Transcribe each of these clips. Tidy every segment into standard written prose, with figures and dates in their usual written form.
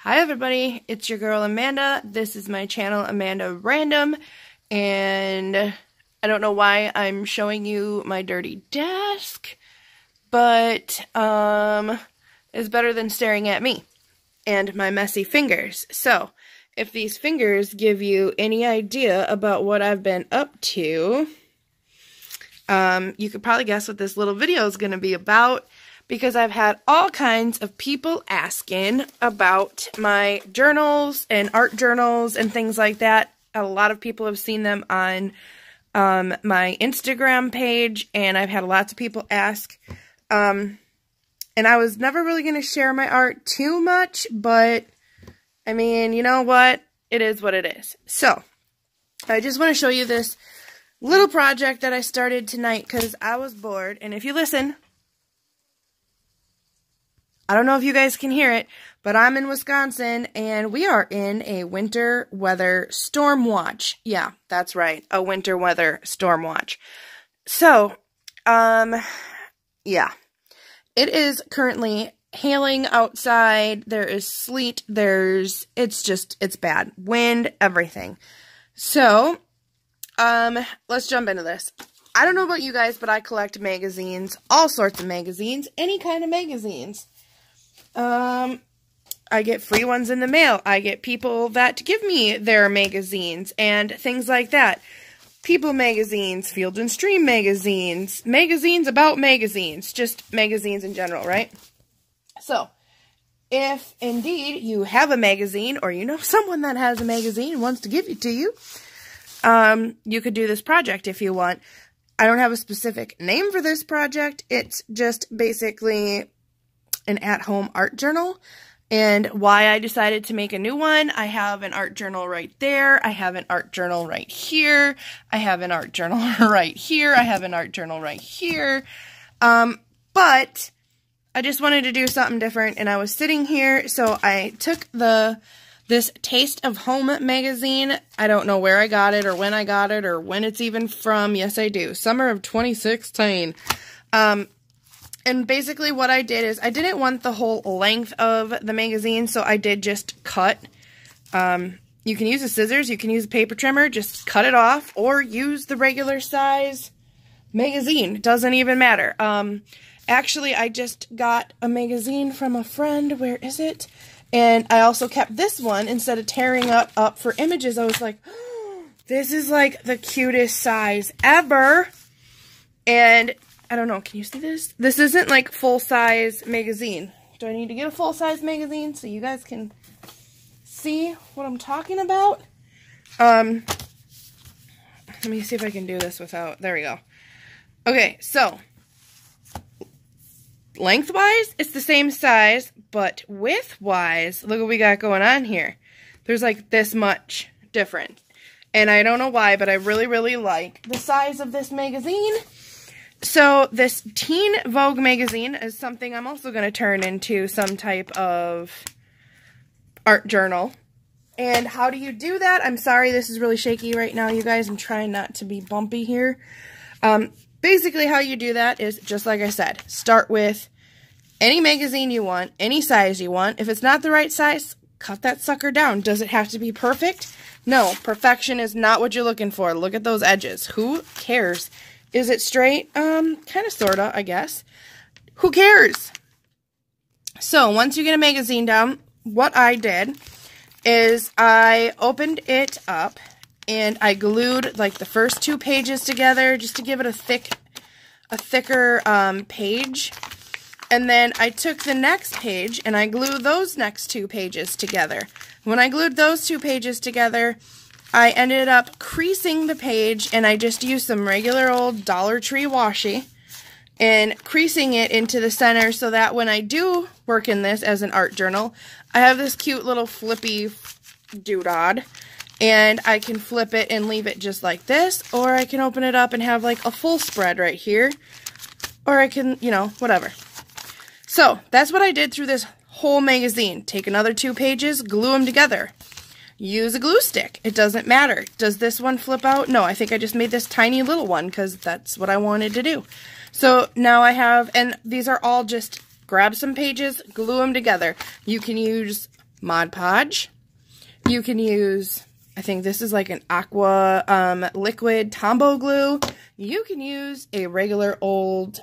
Hi everybody, it's your girl Amanda. This is my channel Amanda Random, and I don't know why I'm showing you my dirty desk, but it's better than staring at me and my messy fingers. So, if these fingers give you any idea about what I've been up to, you could probably guess what this little video is going to be about, because I've had all kinds of people asking about my journals and art journals and things like that. A lot of people have seen them on my Instagram page, and I've had lots of people ask. And I was never really going to share my art too much, but I mean, you know what? It is what it is. So, I just want to show you this little project that I started tonight because I was bored. And if you listen, I don't know if you guys can hear it, but I'm in Wisconsin, and we are in a winter weather storm watch. Yeah, that's right, a winter weather storm watch. So, yeah. It is currently hailing outside. There is sleet. It's bad. Wind, everything. So, let's jump into this. I don't know about you guys, but I collect magazines, all sorts of magazines, any kind of magazines. I get free ones in the mail. I get people that give me their magazines and things like that. People magazines, Field and Stream magazines, magazines about magazines, just magazines in general, right? So, if indeed you have a magazine, or you know someone that has a magazine and wants to give it to you, you could do this project if you want. I don't have a specific name for this project. It's just basically an at-home art journal. And why I decided to make a new one, I have an art journal right there, I have an art journal right here, I have an art journal right here, I have an art journal right here, but I just wanted to do something different, and I was sitting here, so I took this Taste of Home magazine. I don't know where I got it, or when I got it, or when it's even from. Yes, I do. Summer of 2016. And basically what I did is I didn't want the whole length of the magazine, so I did just cut. You can use a scissors, you can use a paper trimmer, just cut it off, or use the regular size magazine. It doesn't even matter. Actually, I just got a magazine from a friend. Where is it? And I also kept this one instead of tearing up for images. I was like, oh, this is like the cutest size ever. And I don't know, can you see this? This isn't like full-size magazine. Do I need to get a full-size magazine so you guys can see what I'm talking about? Let me see if I can do this without, there we go. Okay, so, lengthwise, it's the same size, but width-wise, look what we got going on here. There's like this much different. And I don't know why, but I really, really like the size of this magazine. So, this Teen Vogue magazine is something I'm also going to turn into some type of art journal. And how do you do that? I'm sorry, this is really shaky right now, you guys. I'm trying not to be bumpy here. Basically, how you do that is, just like I said, start with any magazine you want, any size you want. If it's not the right size, cut that sucker down. Does it have to be perfect? No, perfection is not what you're looking for. Look at those edges. Who cares? Is it straight? Kind of, sorta, I guess. Who cares? So, once you get a magazine down, what I did is I opened it up and I glued like the first two pages together just to give it a thicker page. And then I took the next page and I glued those next two pages together. When I glued those two pages together, I ended up creasing the page, and I just used some regular old Dollar Tree washi and creasing it into the center so that when I do work in this as an art journal, I have this cute little flippy doodad, and I can flip it and leave it just like this, or I can open it up and have like a full spread right here, or I can, you know, whatever. So, that's what I did through this whole magazine. Take another two pages, glue them together. Use a glue stick. It doesn't matter. Does this one flip out? No, I think I just made this tiny little one because that's what I wanted to do. So now I have, and these are all just grab some pages, glue them together. You can use Mod Podge. You can use, I think this is like an aqua liquid Tombow glue. You can use a regular old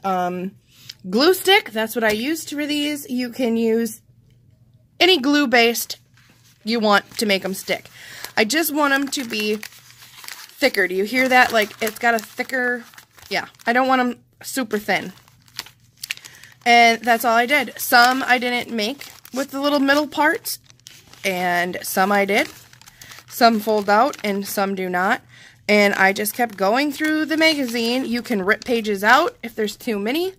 glue stick. That's what I used for these. You can use any glue based you want to make them stick. I just want them to be thicker. Do you hear that? Like, it's got a thicker, yeah. I don't want them super thin. And that's all I did. Some I didn't make with the little middle parts, and some I did. Some fold out, and some do not. And I just kept going through the magazine. You can rip pages out if there's too many.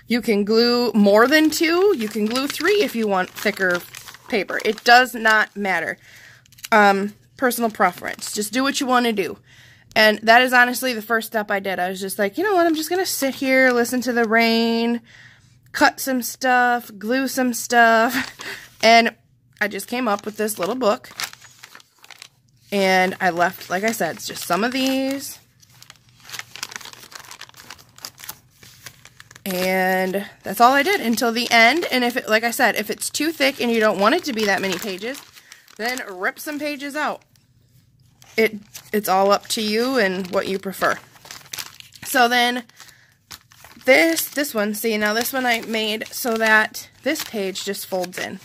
You can glue more than 2. You can glue 3 if you want thicker paper. It does not matter. Personal preference. Just do what you want to do. And that is honestly the first step I did. I was just like, you know what, I'm just going to sit here, listen to the rain, cut some stuff, glue some stuff. And I just came up with this little book. And I left, like I said, it's just some of these. And that's all I did until the end. And if it, like I said, if it's too thick and you don't want it to be that many pages, then rip some pages out. It's all up to you and what you prefer. So then this one, see, now this one I made so that this page just folds in.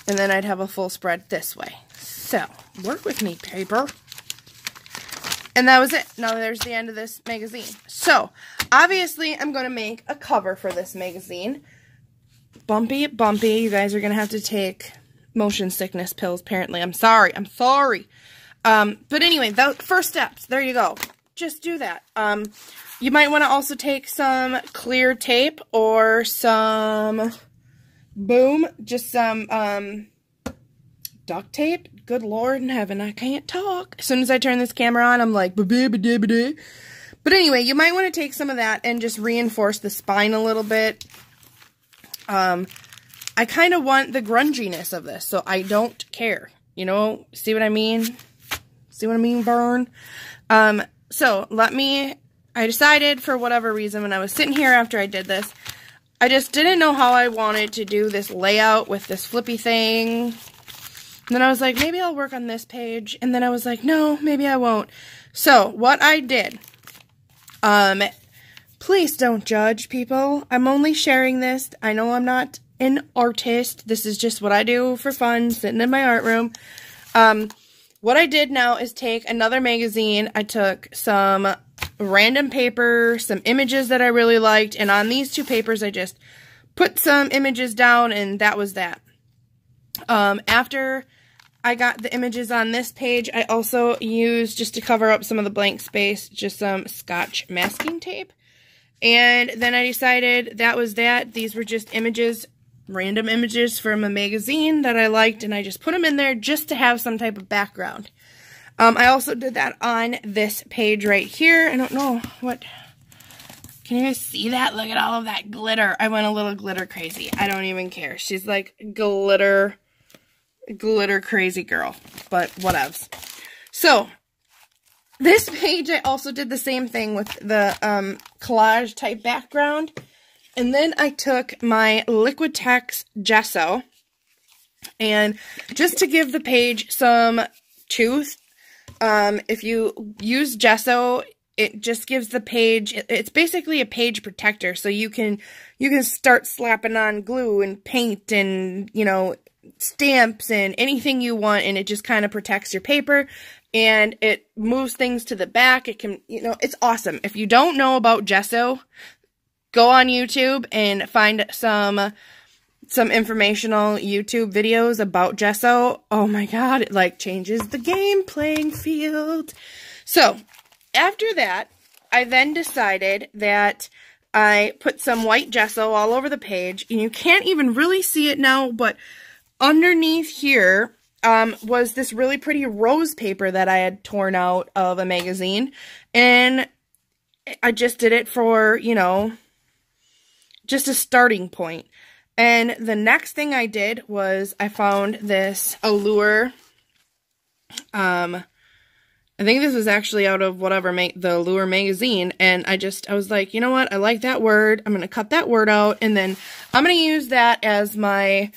And then I'd have a full spread this way. So, work with me, paper. And that was it. Now there's the end of this magazine. So, obviously, I'm going to make a cover for this magazine. Bumpy. You guys are going to have to take motion sickness pills, apparently. I'm sorry. But anyway, the first steps. There you go. Just do that. You might want to also take some clear tape or some, just some duct tape. Good Lord in heaven, I can't talk. As soon as I turn this camera on, I'm like, ba-ba-ba-da-ba-da. But anyway, you might want to take some of that and just reinforce the spine a little bit. I kind of want the grunginess of this, so I don't care. You know, see what I mean? See what I mean, Vern? So, I decided for whatever reason when I was sitting here after I did this, I just didn't know how I wanted to do this layout with this flippy thing. And then I was like, maybe I'll work on this page. And then I was like, no, maybe I won't. So, what I did, please don't judge, people. I'm only sharing this. I know I'm not an artist. This is just what I do for fun, sitting in my art room. What I did now is take another magazine. I took some random paper, some images that I really liked, and on these 2 papers, I just put some images down, and that was that. After I got the images on this page, I also used, just to cover up some of the blank space, just some Scotch masking tape. And then I decided that was that. These were just images, random images from a magazine that I liked, and I just put them in there just to have some type of background. I also did that on this page right here. I don't know what... Can you guys see that? Look at all of that glitter. I went a little glitter crazy. I don't even care. She's like glitter crazy girl. But whatevs. So, this page I also did the same thing with the collage type background. And then I took my Liquitex gesso. And just to give the page some tooth, if you use gesso, it just gives the page, it's basically a page protector, so you can start slapping on glue and paint and, you know, stamps and anything you want, and it just kind of protects your paper, and it moves things to the back. It can, you know, it's awesome. If you don't know about gesso, go on YouTube and find some informational YouTube videos about gesso. Oh my god, it like changes the game playing field. So, after that, I then decided that I put some white gesso all over the page, and you can't even really see it now, but underneath here was this really pretty rose paper that I had torn out of a magazine, and I just did it for, you know, just a starting point. And the next thing I did was I found this Allure, I think this was actually out of whatever, the Allure magazine, and I was like, you know what, I like that word, I'm going to cut that word out, and then I'm going to use that as my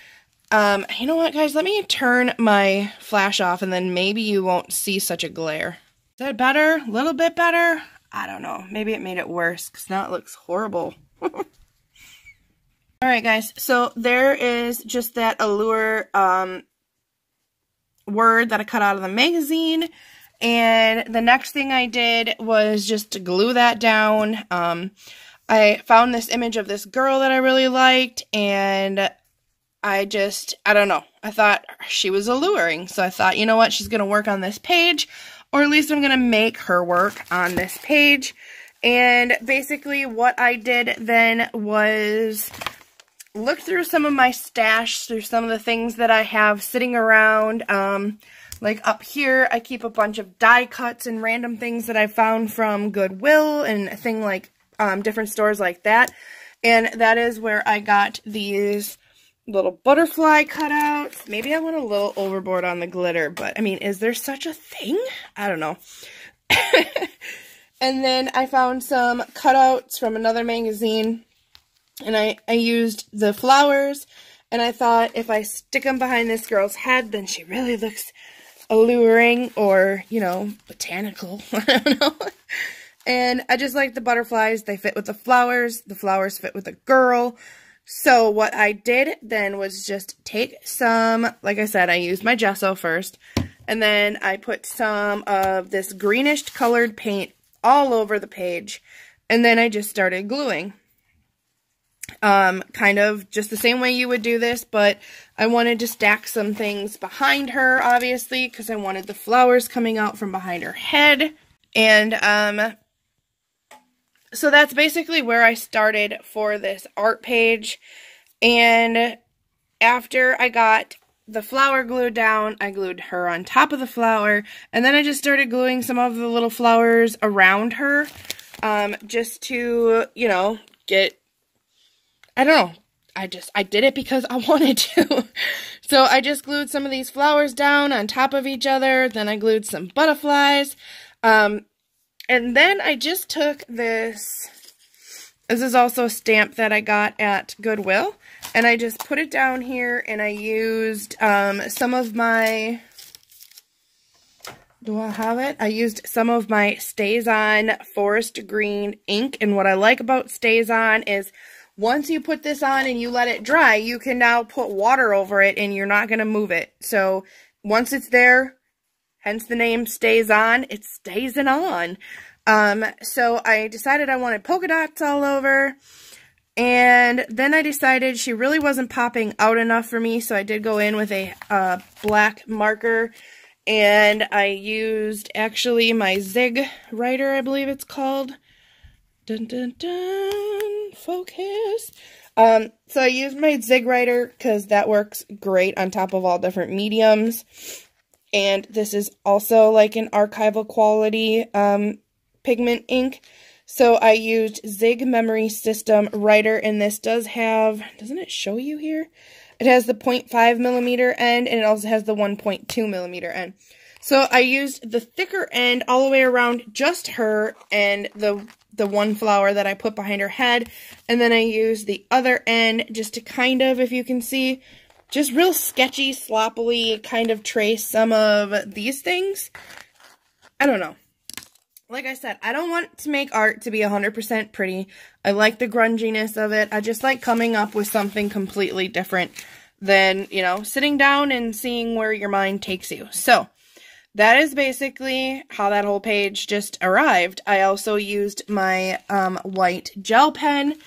You know what, guys? Let me turn my flash off, and then maybe you won't see such a glare. Is that better? A little bit better? I don't know. Maybe it made it worse, because now it looks horrible. Alright, guys. So there is just that Allure word that I cut out of the magazine. And the next thing I did was just to glue that down. I found this image of this girl that I really liked, and I don't know. I thought she was alluring, so I thought, you know what, she's going to work on this page, or at least I'm going to make her work on this page. And basically what I did then was look through some of my stash, through some of the things that I have sitting around. Like up here, I keep a bunch of die cuts and random things that I found from Goodwill and different stores like that. And that is where I got these little butterfly cutouts. Maybe I went a little overboard on the glitter, but I mean, is there such a thing? I don't know. And then I found some cutouts from another magazine, and I used the flowers, and I thought if I stick them behind this girl's head, then she really looks alluring, or, you know, botanical. I don't know. And I just like the butterflies. They fit with the flowers fit with the girl. So what I did then was just take some, like I said, I used my gesso first, and then I put some of this greenish colored paint all over the page, and then I just started gluing. Kind of just the same way you would do this, but I wanted to stack some things behind her, obviously, because I wanted the flowers coming out from behind her head. And, so that's basically where I started for this art page. And after I got the flower glued down, I glued her on top of the flower, and then I just started gluing some of the little flowers around her, just to, you know, I don't know. I did it because I wanted to. So I just glued some of these flowers down on top of each other. Then I glued some butterflies. And then I just took this. This is also a stamp that I got at Goodwill. And I just put it down here, and I used some of my... Do I have it? I used some of my Stays On Forest Green ink. And what I like about Stays On is once you put this on and you let it dry, you can now put water over it and you're not going to move it. So once it's there, hence the name Stays On, it stays on. So I decided I wanted polka dots all over. And then I decided she really wasn't popping out enough for me, so I did go in with a black marker. And I used, actually, my Zig writer, I believe it's called. Dun, dun, dun, focus. So I used my Zig writer because that works great on top of all different mediums. And this is also like an archival quality pigment ink. So I used Zig Memory System writer, and this does have, doesn't it show you here? It has the 0.5 millimeter end, and it also has the 1.2 millimeter end. So I used the thicker end all the way around just her and the one flower that I put behind her head. And then I used the other end just to kind of, if you can see, just real sketchy, sloppily kind of trace some of these things. I don't know. Like I said, I don't want to make art to be 100% pretty. I like the grunginess of it. I just like coming up with something completely different than, you know, sitting down and seeing where your mind takes you. So that is basically how that whole page just arrived. I also used my white gel pen,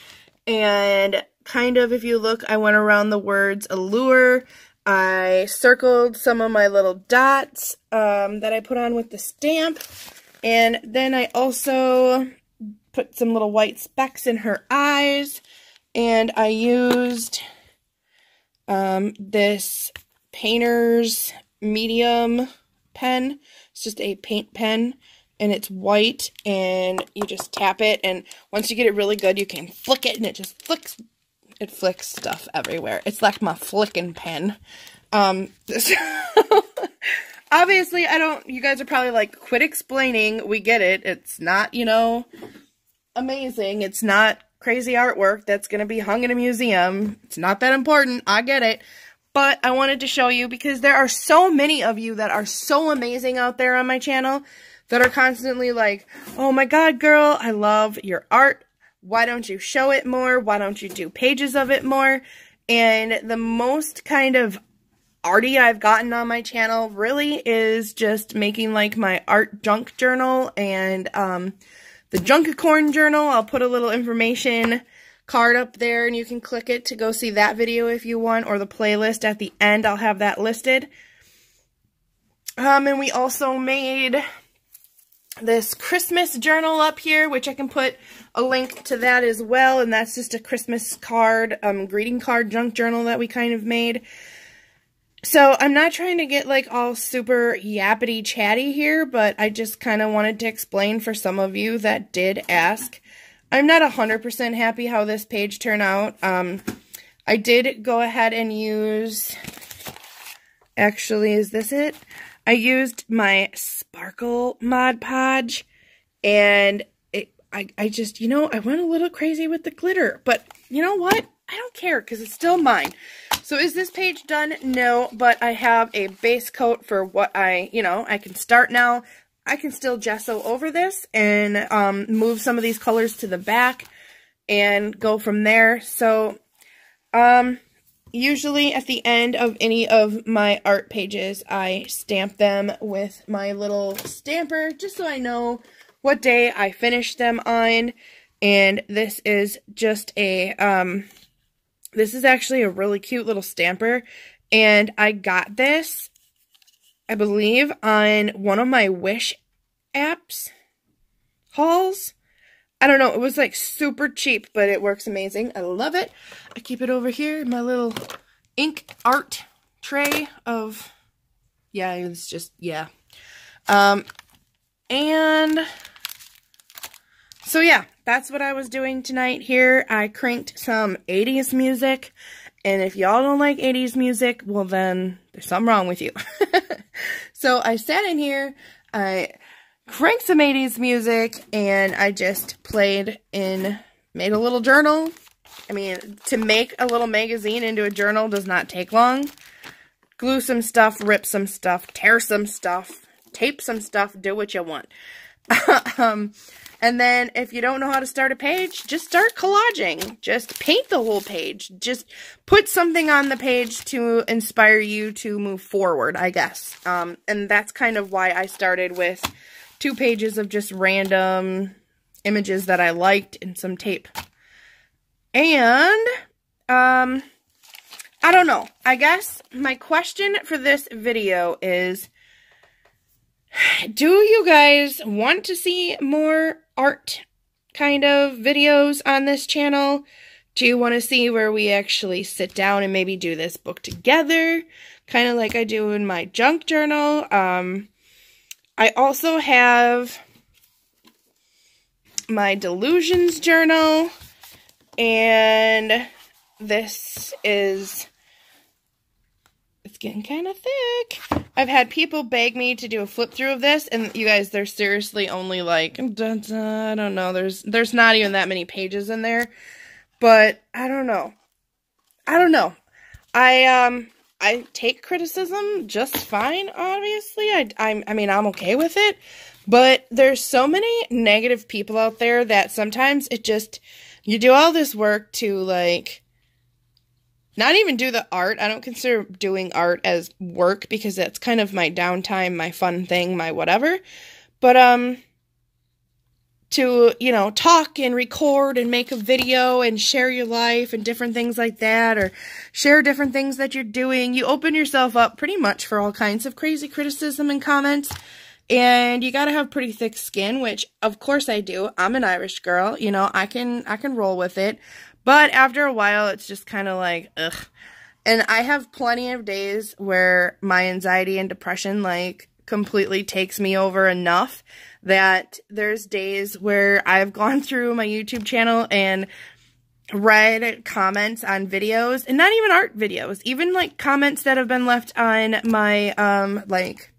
and kind of, if you look, I went around the words allure. I circled some of my little dots that I put on with the stamp. And then I also put some little white specks in her eyes. And I used this painter's medium pen. It's just a paint pen, and it's white, and you just tap it. And once you get it really good, you can flick it, and it just flicks. It flicks stuff everywhere. It's like my flicking pen. Obviously, you guys are probably like, quit explaining, we get it. It's not, you know, amazing. It's not crazy artwork that's going to be hung in a museum. It's not that important, I get it. but I wanted to show you because there are so many of you that are so amazing out there on my channel that are constantly like, oh my god, girl, I love your art. Why don't you show it more? Why don't you do pages of it more? And the most kind of arty I've gotten on my channel really is just making like my art junk journal and the Junkicorn journal. I'll put a little information card up there and you can click it to go see that video if you want, or the playlist at the end. I'll have that listed. And we also made this Christmas journal up here, which I can put a link to that as well, and that's just a Christmas card, greeting card junk journal that we kind of made. So I'm not trying to get like all super yappity chatty here, but I just kind of wanted to explain for some of you that did ask. I'm not 100% happy how this page turned out. I did go ahead and use, actually, is this it? I used my Sparkle Mod Podge, and I just, you know, I went a little crazy with the glitter, but you know what? I don't care because it's still mine. So is this page done? No, but I have a base coat for what I can start now. I can still gesso over this and move some of these colors to the back and go from there. So usually at the end of any of my art pages, I stamp them with my little stamper just so I know what day I finished them on. And this is just a this is actually a really cute little stamper, and I got this, I believe, on one of my Wish apps hauls. I don't know, it was like super cheap, but it works amazing. I love it. I keep it over here in my little ink art tray of, yeah, it's just, yeah. And so yeah, that's what I was doing tonight here. I cranked some 80s music, and if y'all don't like 80s music, well then, there's something wrong with you. So I sat in here, I cranked some 80s music, and I just played and made a little journal. I mean, to make a little magazine into a journal does not take long. Glue some stuff, rip some stuff, tear some stuff, tape some stuff, do what you want. And then if you don't know how to start a page, just start collaging. Just paint the whole page. Just put something on the page to inspire you to move forward, I guess. And that's kind of why I started with 2 pages of just random images that I liked and some tape. And, I don't know. I guess my question for this video is, do you guys want to see more art kind of videos on this channel? Do you want to see where we actually sit down and maybe do this book together? Kind of like I do in my junk journal. I also have my delusions journal. And this is, it's getting kind of thick. I've had people beg me to do a flip through of this, and you guys, there's seriously only like, I don't know, there's not even that many pages in there, but I don't know. I take criticism just fine, obviously. I mean, I'm okay with it, but there's so many negative people out there that sometimes it just, you do all this work to like, not even do the art. I don't consider doing art as work because that's kind of my downtime, my fun thing, my whatever. But, to, you know, talk and record and make a video and share your life and different things like that, or share different things that you're doing, you open yourself up pretty much for all kinds of crazy criticism and comments. And you gotta have pretty thick skin, which of course I do. I'm an Irish girl, you know, I can roll with it. But after a while, it's just kind of like, ugh. And I have plenty of days where my anxiety and depression, like, completely takes me over enough that there's days where I've gone through my YouTube channel and read comments on videos, and not even art videos, even, like, comments that have been left on my, like,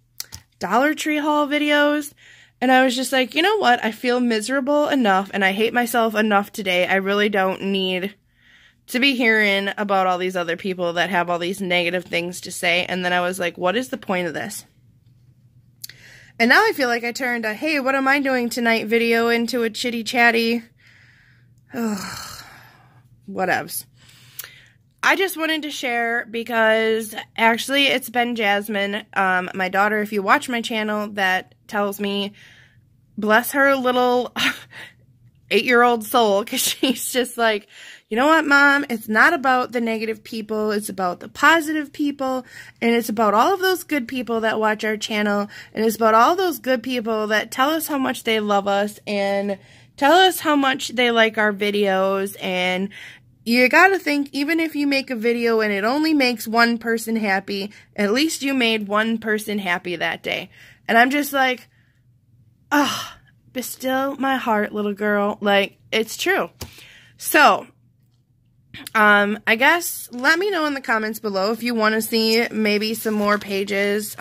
Dollar Tree haul videos. And I was just like, you know what? I feel miserable enough and I hate myself enough today. I really don't need to be hearing about all these other people that have all these negative things to say. And then I was like, what is the point of this? And now I feel like I turned a, hey, what am I doing tonight video into a chitty chatty, whatevs. I just wanted to share because actually it's been Jasmine, my daughter, if you watch my channel, that tells me, bless her little 8-year-old soul, because she's just like, you know what, Mom? It's not about the negative people. It's about the positive people. And it's about all of those good people that watch our channel. And it's about all those good people that tell us how much they love us and tell us how much they like our videos. And you gotta think, even if you make a video and it only makes one person happy, at least you made one person happy that day. And I'm just like, oh, but still my heart, little girl. Like, it's true. So, I guess let me know in the comments below if you want to see maybe some more pages,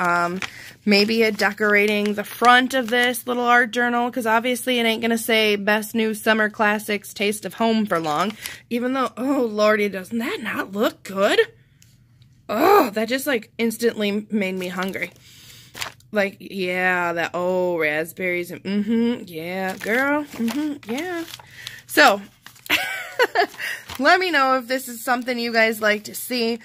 maybe decorating the front of this little art journal, because obviously it ain't going to say Best New Summer Classics Taste of Home for long, even though, oh lordy, doesn't that not look good? Oh, that just like instantly made me hungry. Like, yeah, that, oh, raspberries, and yeah, girl, yeah. So, let me know if this is something you guys like to see,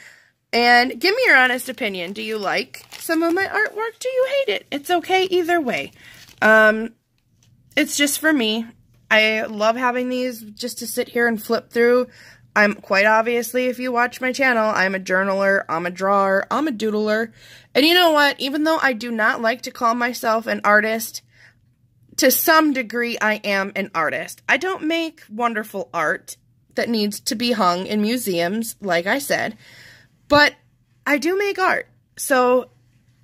and give me your honest opinion. Do you like some of my artwork? Do you hate it? It's okay either way. It's just for me. I love having these just to sit here and flip through. I'm quite obviously, if you watch my channel, I'm a journaler, I'm a drawer, I'm a doodler. And you know what? Even though I do not like to call myself an artist, to some degree I am an artist. I don't make wonderful art that needs to be hung in museums, like I said, but I do make art. So,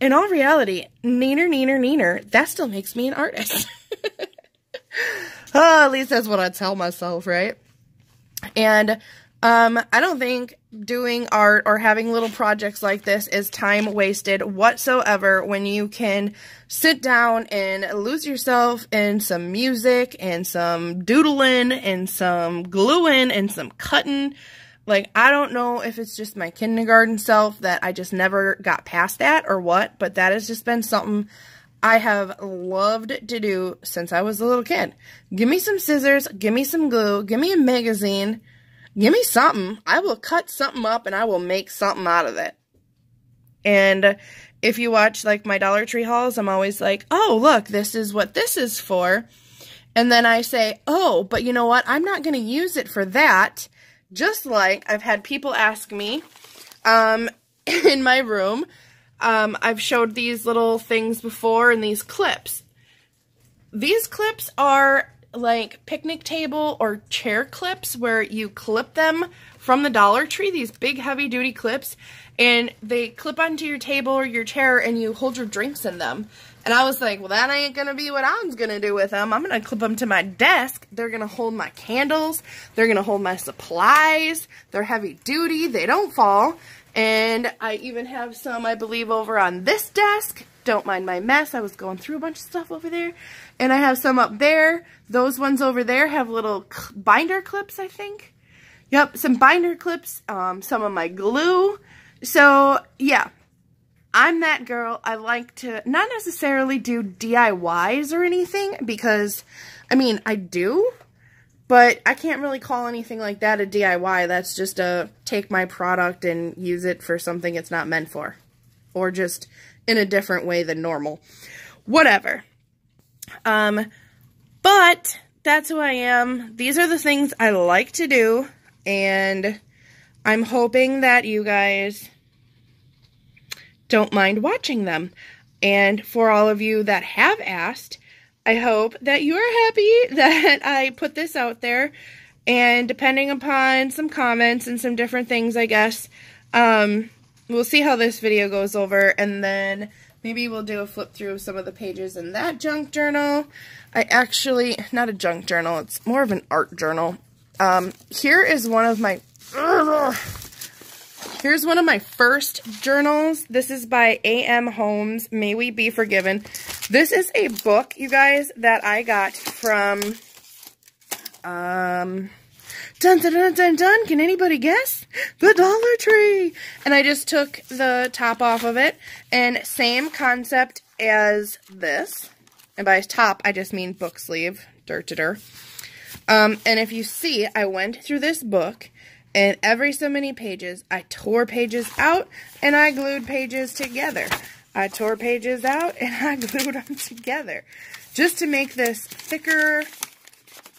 in all reality, neener, that still makes me an artist. Oh, at least that's what I tell myself, right? And I don't think doing art or having little projects like this is time wasted whatsoever when you can sit down and lose yourself in some music and some doodling and some gluing and some cutting. Like, I don't know if it's just my kindergarten self that I just never got past that or what, but that has just been something I have loved to do since I was a little kid. Give me some scissors, give me some glue, give me a magazine, give me something. I will cut something up and I will make something out of it. And if you watch like my Dollar Tree hauls, I'm always like, oh, look, this is what this is for. And then I say, oh, but you know what? I'm not going to use it for that. Just like I've had people ask me in my room, I've showed these little things before and these clips. These clips are like picnic table or chair clips where you clip them from the Dollar Tree, these big heavy duty clips, and they clip onto your table or your chair and you hold your drinks in them. And I was like, well, that ain't gonna be what I'm gonna do with them. I'm gonna clip them to my desk. They're gonna hold my candles. They're gonna hold my supplies. They're heavy duty. They don't fall. And I even have some, I believe, over on this desk. Don't mind my mess. I was going through a bunch of stuff over there. And I have some up there. Those ones over there have little binder clips, I think. Yep, some binder clips, some of my glue. So, yeah, I'm that girl. I like to not necessarily do DIYs or anything because, I mean, I do, but I can't really call anything like that a DIY. That's just a take my product and use it for something it's not meant for, or just in a different way than normal. Whatever. But that's who I am. These are the things I like to do, and I'm hoping that you guys don't mind watching them. And for all of you that have asked, I hope that you are happy that I put this out there. And depending upon some comments and some different things, I guess, we'll see how this video goes over, and then maybe we'll do a flip through of some of the pages in that junk journal. I actually, not a junk journal, it's more of an art journal. Here is one of my, here's one of my first journals. This is by A.M. Holmes, May We Be Forgiven. This is a book, you guys, that I got from Dun, dun, dun, dun, dun. Can anybody guess? The Dollar Tree. And I just took the top off of it. And same concept as this. And by top, I just mean book sleeve. And if you see, I went through this book. And every so many pages, I tore pages out. And I glued pages together. I tore pages out. And I glued them together. Just to make this thicker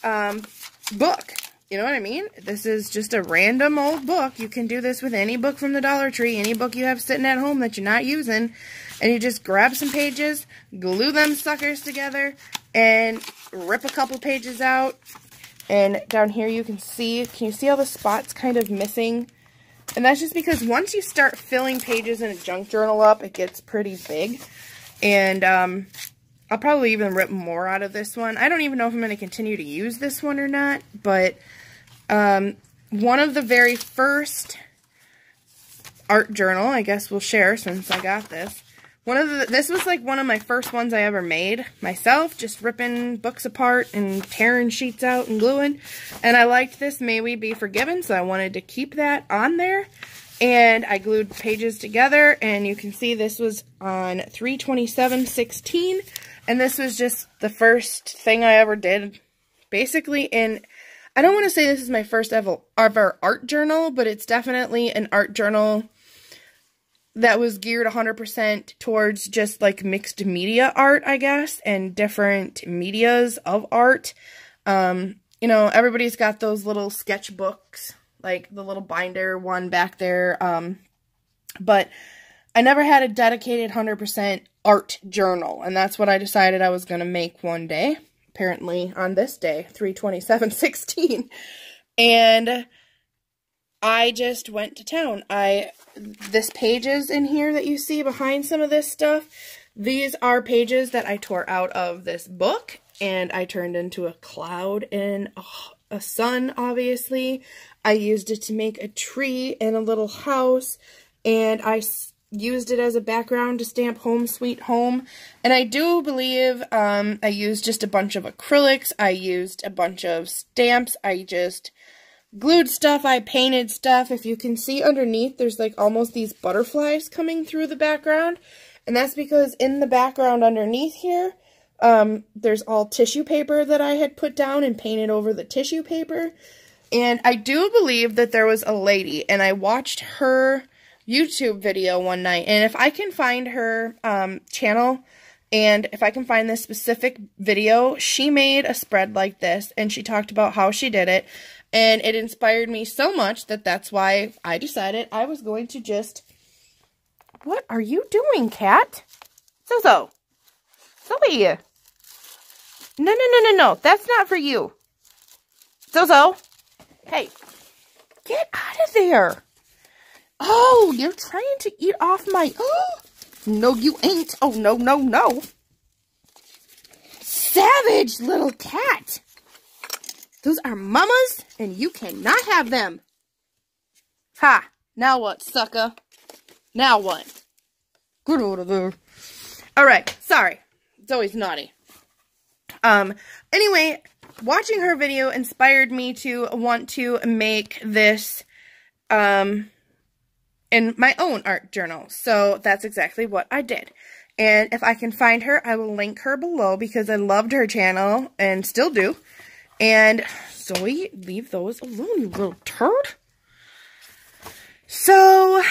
book. You know what I mean? This is just a random old book. You can do this with any book from the Dollar Tree, any book you have sitting at home that you're not using, and you just grab some pages, glue them suckers together, and rip a couple pages out. And down here you can you see all the spots kind of missing? And that's just because once you start filling pages in a junk journal up, it gets pretty big. And I'll probably even rip more out of this one. I don't even know if I'm going to continue to use this one or not, but one of the very first art journal, I guess we'll share since I got this. This was like one of my first ones I ever made myself, just ripping books apart and tearing sheets out and gluing. And I liked this May We Be Forgiven, so I wanted to keep that on there. And I glued pages together, and you can see this was on 3/27/16. And this was just the first thing I ever did, basically. And I don't want to say this is my first ever art journal, but it's definitely an art journal that was geared 100% towards just like mixed media art, I guess, and different medias of art. You know, everybody's got those little sketchbooks, like the little binder one back there. But I never had a dedicated 100% art journal, and that's what I decided I was going to make one day, apparently on this day, 3/27/16, and I just went to town. This pages in here that you see behind some of this stuff, these are pages that I tore out of this book, and I turned into a cloud and a sun, obviously. I used it to make a tree and a little house, and I used it as a background to stamp Home Sweet Home. And I do believe I used just a bunch of acrylics. I used a bunch of stamps. I just glued stuff. I painted stuff. If you can see underneath, there's like almost these butterflies coming through the background. And that's because in the background underneath here, there's all tissue paper that I had put down and painted over the tissue paper. And I do believe that there was a lady, and I watched her YouTube video one night, and if I can find her channel, and if I can find this specific video, she made a spread like this, and she talked about how she did it, and it inspired me so much that that's why I decided I was going to just... What are you doing, cat? Zozo! Zoe! No, that's not for you. Zozo! Hey, get out of there! Oh, you're trying to eat off my... Oh, no, you ain't. Oh, no. Savage little cat. Those are mama's, and you cannot have them. Ha. Now what, sucker? Now what? Get out of there. Alright, sorry. Zoe's naughty. Anyway, watching her video inspired me to want to make this, in my own art journal. So that's exactly what I did. And if I can find her, I will link her below because I loved her channel and still do. And Zoe, leave those alone, you little turd. So,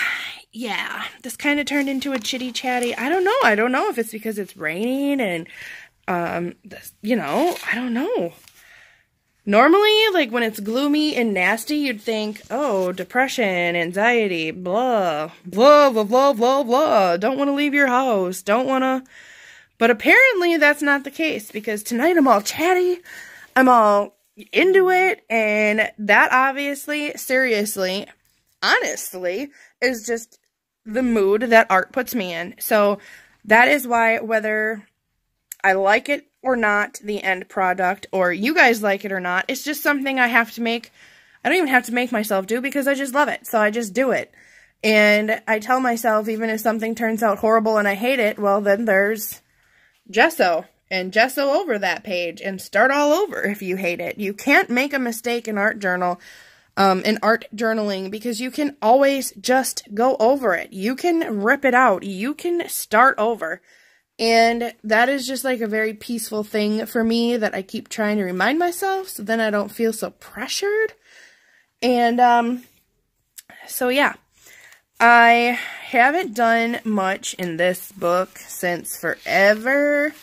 yeah, this kind of turned into a chitty chatty. I don't know if it's because it's raining and, you know, I don't know. Normally, like, when it's gloomy and nasty, you'd think, oh, depression, anxiety, blah, blah, blah, blah, blah, blah. Don't want to leave your house. Don't want to... But apparently, that's not the case, because tonight I'm all chatty. I'm all into it, and that obviously, seriously, honestly, is just the mood that art puts me in. So, that is why, whether I like it or not, the end product, or you guys like it or not, it's just something I have to make. I don't even have to make myself do because I just love it, so I just do it. And I tell myself, even if something turns out horrible and I hate it, well, then there's gesso and gesso over that page and start all over if you hate it. You can't make a mistake in art journaling, because you can always just go over it. You can rip it out. You can start over. And that is just like a very peaceful thing for me that I keep trying to remind myself, so then I don't feel so pressured. And so yeah, I haven't done much in this book since forever.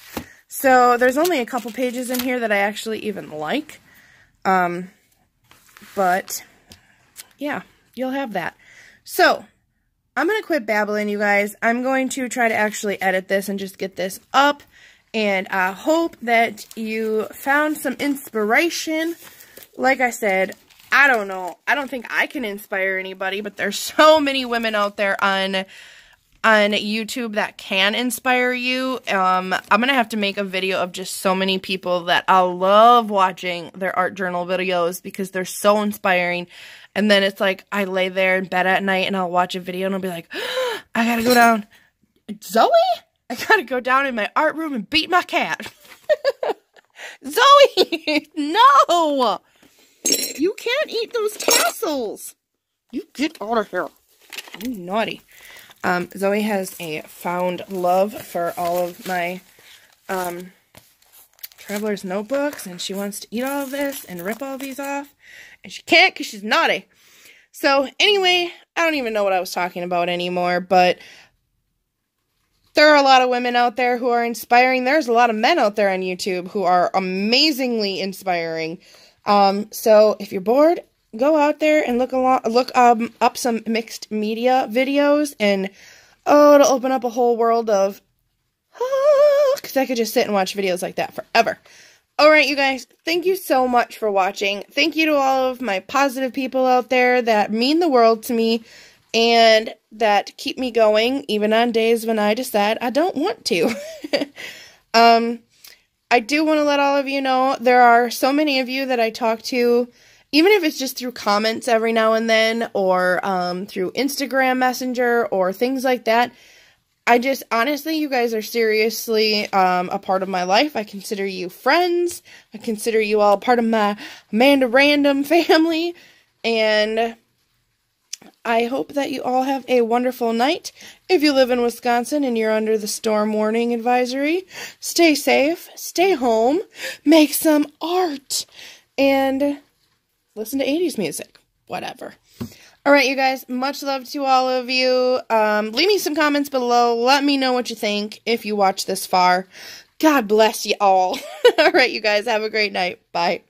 So there's only a couple pages in here that I actually even like. But yeah, you'll have that. So I'm going to quit babbling, you guys. I'm going to try to actually edit this and just get this up. And I hope that you found some inspiration. Like I said, I don't know. I don't think I can inspire anybody, but there's so many women out there on YouTube that can inspire you. I'm going to have to make a video of just so many people that I love watching their art journal videos because they're so inspiring. And then it's like, I lay there in bed at night and I'll watch a video and I'll be like, oh, I gotta go down. Zoe? I gotta go down in my art room and beat my cat. Zoe! No! You can't eat those tassels. You get out of here. You naughty. Zoe has a found love for all of my Traveler's Notebooks, and she wants to eat all of this and rip all these off. And she can't because she's naughty. So, anyway, I don't even know what I was talking about anymore, but there are a lot of women out there who are inspiring. There's a lot of men out there on YouTube who are amazingly inspiring. So, if you're bored, go out there and look up some mixed media videos, and, oh, it'll open up a whole world of, because I could just sit and watch videos like that forever. Alright, you guys, thank you so much for watching. Thank you to all of my positive people out there that mean the world to me and that keep me going even on days when I decide I don't want to. I do want to let all of you know there are so many of you that I talk to, even if it's just through comments every now and then, or through Instagram Messenger or things like that. Honestly, you guys are seriously a part of my life. I consider you friends. I consider you all part of my Amanda Random family. And I hope that you all have a wonderful night. If you live in Wisconsin and you're under the storm warning advisory, stay safe, stay home, make some art, and listen to 80s music. Whatever. Alright, you guys, much love to all of you. Leave me some comments below. Let me know what you think if you watch this far. God bless you all. Alright, you guys, have a great night. Bye.